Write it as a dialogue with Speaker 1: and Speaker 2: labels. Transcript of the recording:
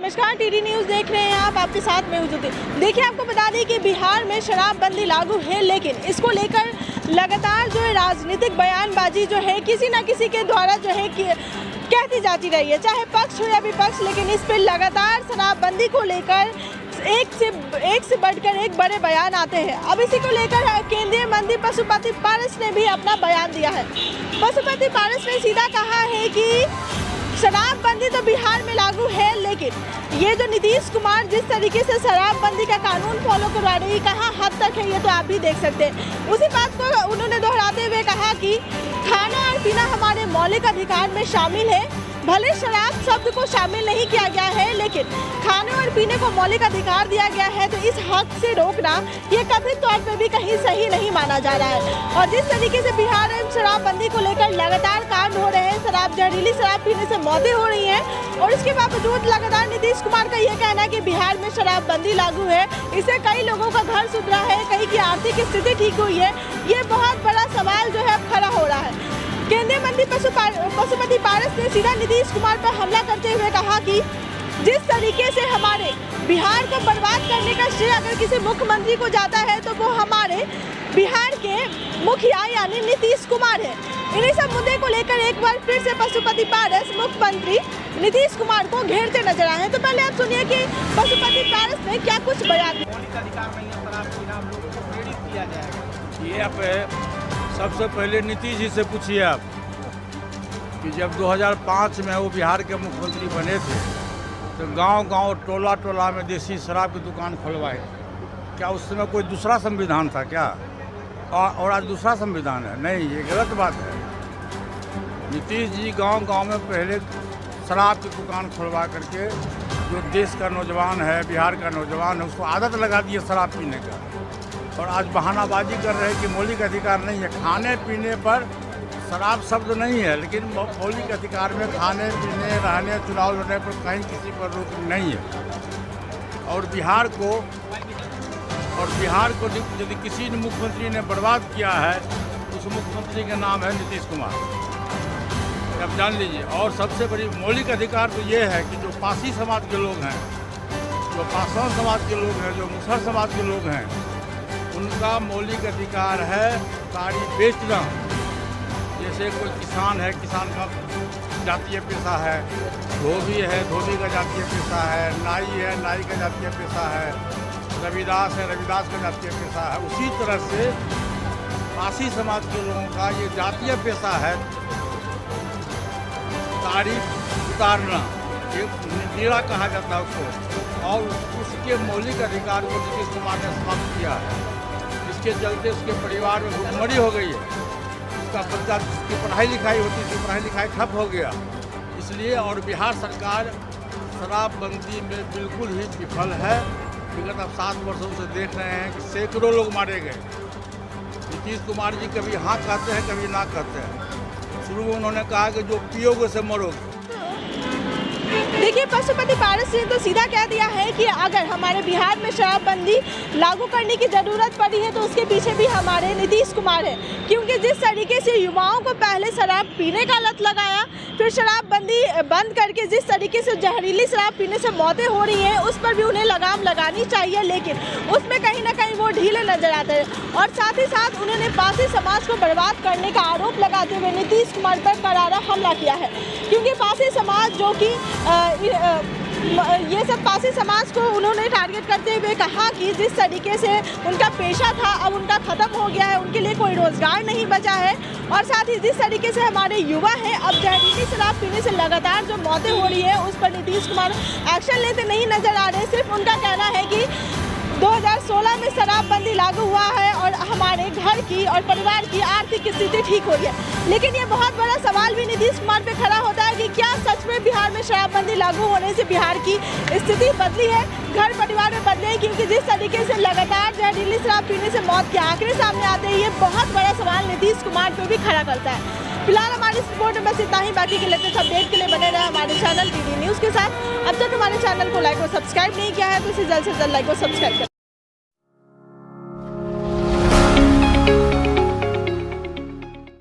Speaker 1: नमस्कार, TD news देख रहे हैं आप, आपके साथ मैं हूं। देखिए, आपको बता दें कि बिहार में शराबबंदी लागू है, लेकिन इसको लेकर लगातार जो है राजनीतिक बयानबाजी जो है किसी न किसी के द्वारा जो है कहती जाती रही है, चाहे पक्ष हो या विपक्ष। लेकिन इस पर लगातार शराबबंदी को लेकर एक से बढ़कर एक बड़े बयान आते हैं। अब इसी को लेकर केंद्रीय मंत्री पशुपति पारस ने भी अपना बयान दिया है। पशुपति पारस ने सीधा कहा है कि शराबबंदी तो बिहार में लागू है, लेकिन ये जो नीतीश कुमार जिस तरीके से शराबबंदी का कानून फॉलो करवा रही है, कहाँ हद तक है ये तो आप भी देख सकते हैं। उसी बात को उन्होंने दोहराते हुए कहा कि खाना और पीना हमारे मौलिक अधिकार में शामिल है। भले शराब शब्द को शामिल नहीं किया गया है, लेकिन खाने और पीने को मौलिक अधिकार दिया गया है, तो इस हक से रोकना ये कथित तौर पे भी कहीं सही नहीं माना जा रहा है। और जिस तरीके से बिहार में शराबबंदी को लेकर लगातार कांड हो रहे हैं, जहरीली शराब पीने से मौतें हो रही हैं, और इसके बावजूद लगातार नीतीश कुमार का ये कहना है कि बिहार में शराबबंदी लागू है, इससे कई लोगों का घर सुधरा है, कई की आर्थिक स्थिति ठीक हुई है। ये बहुत बड़ा सवाल जो है अब खड़ा हो रहा है। केंद्रीय मंत्री पशुपति पारस ने सीधा नीतीश कुमार पर हमला करते हुए कहा कि जिस तरीके से हमारे बिहार को बर्बाद करने का श्रेय अगर किसी मुख्यमंत्री को जाता है, तो वो हमारे बिहार के मुखिया यानी नीतीश कुमार है। इन्हीं सब मुद्दे को लेकर एक बार फिर से पशुपति पारस मुख्यमंत्री नीतीश कुमार को घेरते नजर आए हैं। तो पहले आप सुनिए कि पशुपति पारस ने क्या कुछ बयान
Speaker 2: दिया। सबसे पहले नीतीश जी से पूछिए आप कि जब 2005 में वो बिहार के मुख्यमंत्री बने थे, तो गांव-गांव टोला में देसी शराब की दुकान खुलवाए। क्या उस समय कोई दूसरा संविधान था क्या? और आज दूसरा संविधान है? नहीं, ये गलत बात है। नीतीश जी गांव-गांव में पहले शराब की दुकान खुलवा करके जो देश का नौजवान है, बिहार का नौजवान है, उसको आदत लगा दी है शराब पीने का। और आज बहानाबाजी कर रहे हैं कि मौलिक अधिकार नहीं है। खाने पीने पर शराब शब्द नहीं है, लेकिन मौलिक अधिकार में खाने पीने, रहने, चुनाव लड़ने पर कहीं किसी पर रोक नहीं है। और बिहार को यदि किसी मुख्यमंत्री ने बर्बाद किया है, उस मुख्यमंत्री का नाम है नीतीश कुमार, अब जान लीजिए। और सबसे बड़ी मौलिक अधिकार तो ये है कि जो पासी समाज के लोग हैं, जो पासवान समाज के लोग हैं, जो मुसहर समाज के लोग हैं, उनका मौलिक अधिकार है गाड़ी बेचना। जैसे कोई किसान है, किसान का जातीय पेशा है, धोबी है, धोबी का जातीय पेशा है, नाई है, नाई का जातीय पेशा है, रविदास है, रविदास का जातीय पेशा है। उसी तरह से पासी समाज के लोगों का ये जातीय पेशा है गाड़ी उतारना, ये नीड़ा कहा जाता है उसको। और उसके मौलिक अधिकार को नीतीश कुमार ने समाप्त किया है। इसके चलते उसके परिवार में भुखमरी हो गई है। उसका बच्चा जिसकी पढ़ाई लिखाई होती थी, पढ़ाई लिखाई ठप हो गया। इसलिए और बिहार सरकार शराबबंदी में बिल्कुल ही विफल है। विगत अब 7 वर्षों से देख रहे हैं कि सैकड़ों लोग मारे गए। नीतीश कुमार जी कभी हाँ कहते हैं, कभी ना कहते हैं। शुरू में उन्होंने कहा कि जो पियोगे से मरोगे।
Speaker 1: देखिए, पशुपति पारस ने तो सीधा कह दिया है कि अगर हमारे बिहार में शराबबंदी लागू करने की ज़रूरत पड़ी है, तो उसके पीछे भी हमारे नीतीश कुमार है। क्योंकि जिस तरीके से युवाओं को पहले शराब पीने का लत लगाया, फिर शराबबंदी बंद करके जिस तरीके से जहरीली शराब पीने से मौतें हो रही हैं, उस पर भी उन्हें लगाम लगानी चाहिए, लेकिन उसमें कहीं ना कहीं वो ढीले नजर आते हैं। और साथ ही साथ उन्होंने पासी समाज को बर्बाद करने का आरोप लगाते हुए नीतीश कुमार पर करारा हमला किया है। क्योंकि पासी समाज जो कि ये सब पासी समाज को उन्होंने टारगेट करते हुए कहा कि जिस तरीके से उनका पेशा था, अब उनका ख़त्म हो गया है, उनके लिए कोई रोज़गार नहीं बचा है। और साथ ही जिस तरीके से हमारे युवा हैं, अब जहरीली शराब पीने से लगातार जो मौतें हो रही है, उस पर नीतीश कुमार एक्शन लेते नहीं नजर आ रहे। सिर्फ उनका कहना है कि 2016 में शराबबंदी लागू हुआ है और हमारे घर की और परिवार की आर्थिक स्थिति ठीक हो रही है। लेकिन ये बहुत बड़ा सवाल भी नीतीश कुमार पे खड़ा होता है कि क्या सच में बिहार में शराबबंदी लागू होने से बिहार की स्थिति बदली है, घर परिवार में बदले हैं? क्योंकि जिस तरीके से लगातार जहरीली शराब पीने से मौत के आंकड़े सामने आते हैं, ये बहुत बड़ा सवाल नीतीश कुमार पे भी खड़ा करता है। फिलहाल हमारी इस रिपोर्ट में बस इतना ही। बाकी के लेटेस्ट अपडेट के लिए बने रहे हमारे चैनल टीडी न्यूज़ के साथ। अब तक हमारे चैनल को लाइक और सब्सक्राइब नहीं किया है, तो इसे जल्द से जल्द लाइक और सब्सक्राइब करें।